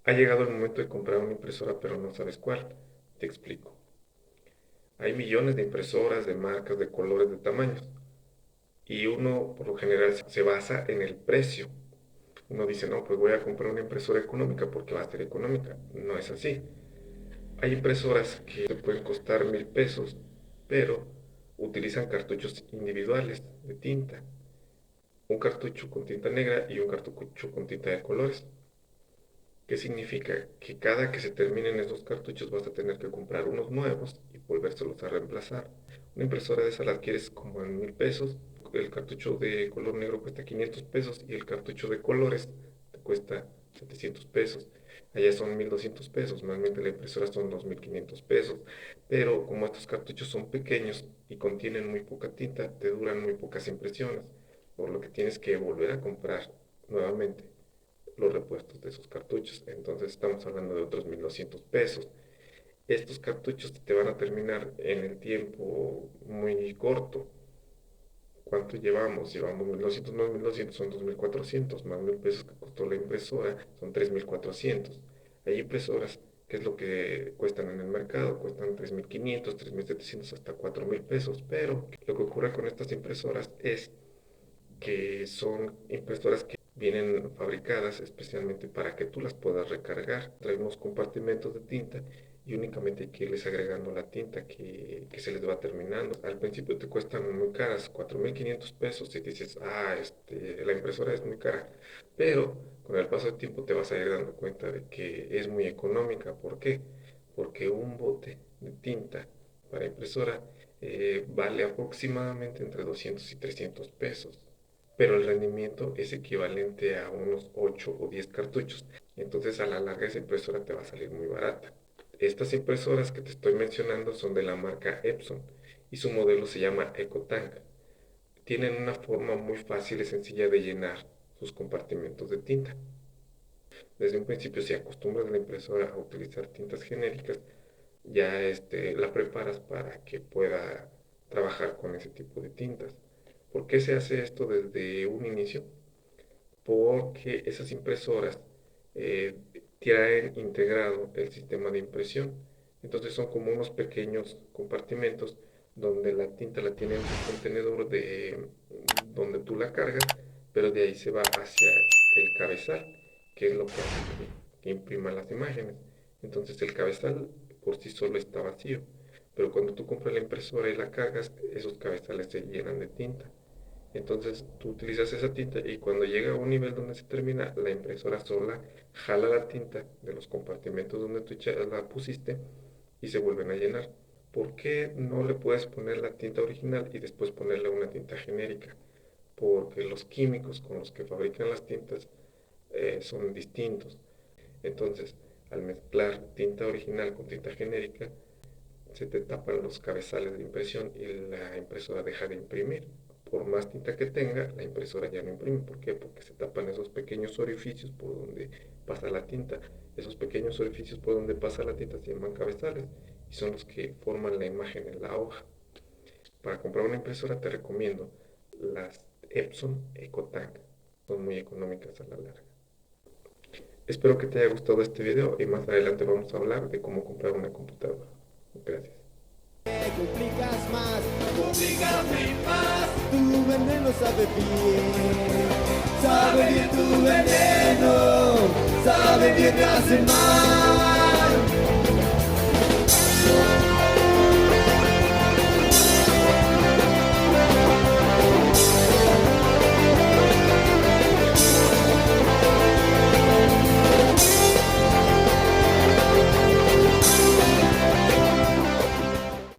Ha llegado el momento de comprar una impresora, pero no sabes cuál. Te explico. Hay millones de impresoras, de marcas, de colores, de tamaños. Y uno, por lo general, se basa en el precio. Uno dice, no, pues voy a comprar una impresora económica porque va a ser económica. No es así. Hay impresoras que te pueden costar 1,000 pesos, pero utilizan cartuchos individuales de tinta. Un cartucho con tinta negra y un cartucho con tinta de colores. ¿Qué significa? Que cada que se terminen esos cartuchos vas a tener que comprar unos nuevos y volvérselos a reemplazar. Una impresora de esas la adquieres como en 1,000 pesos. El cartucho de color negro cuesta 500 pesos y el cartucho de colores te cuesta 700 pesos. Allá son 1,200 pesos, normalmente la impresora son 2,500 pesos. Pero como estos cartuchos son pequeños y contienen muy poca tinta, te duran muy pocas impresiones, por lo que tienes que volver a comprar nuevamente los repuestos de esos cartuchos. Entonces estamos hablando de otros 1,200 pesos. Estos cartuchos te van a terminar en el tiempo muy corto. ¿Cuánto llevamos? Llevamos 1,200 más 1,200 son 2,400 más 1,000 pesos que costó la impresora son 3,400. Hay impresoras que es lo que cuestan en el mercado, cuestan 3,500 3,700 hasta 4,000 pesos, pero lo que ocurre con estas impresoras es que son impresoras que vienen fabricadas especialmente para que tú las puedas recargar. Traen unos compartimentos de tinta y únicamente hay que irles agregando la tinta que se les va terminando. Al principio te cuestan muy caras, 4,500 pesos y dices, la impresora es muy cara. Pero con el paso del tiempo te vas a ir dando cuenta de que es muy económica. ¿Por qué? Porque un bote de tinta para impresora vale aproximadamente entre 200 y 300 pesos, pero el rendimiento es equivalente a unos 8 o 10 cartuchos. Entonces a la larga esa impresora te va a salir muy barata. Estas impresoras que te estoy mencionando son de la marca Epson y su modelo se llama EcoTank. Tienen una forma muy fácil y sencilla de llenar sus compartimentos de tinta. Desde un principio, si acostumbras la impresora a utilizar tintas genéricas, ya la preparas para que pueda trabajar con ese tipo de tintas. ¿Por qué se hace esto desde un inicio? Porque esas impresoras eh, traen integrado el sistema de impresión. Entonces son como unos pequeños compartimentos donde la tinta la tiene en un contenedor donde tú la cargas, pero de ahí se va hacia el cabezal, que es lo que hace que imprima las imágenes. Entonces el cabezal por sí solo está vacío, pero cuando tú compras la impresora y la cargas, esos cabezales se llenan de tinta. Entonces tú utilizas esa tinta y cuando llega a un nivel donde se termina, la impresora sola jala la tinta de los compartimentos donde tú la pusiste y se vuelven a llenar. ¿Por qué no le puedes poner la tinta original y después ponerle una tinta genérica? Porque los químicos con los que fabrican las tintas son distintos. Entonces, al mezclar tinta original con tinta genérica, se te tapan los cabezales de impresión y la impresora deja de imprimir. Por más tinta que tenga, la impresora ya no imprime. ¿Por qué? Porque se tapan esos pequeños orificios por donde pasa la tinta. Esos pequeños orificios por donde pasa la tinta se llaman cabezales y son los que forman la imagen en la hoja. Para comprar una impresora te recomiendo las Epson EcoTank. Son muy económicas a la larga. Espero que te haya gustado este video y más adelante vamos a hablar de cómo comprar una computadora. Gracias. Complícame más, tu veneno sabe bien tu veneno, sabe bien, me hace mal.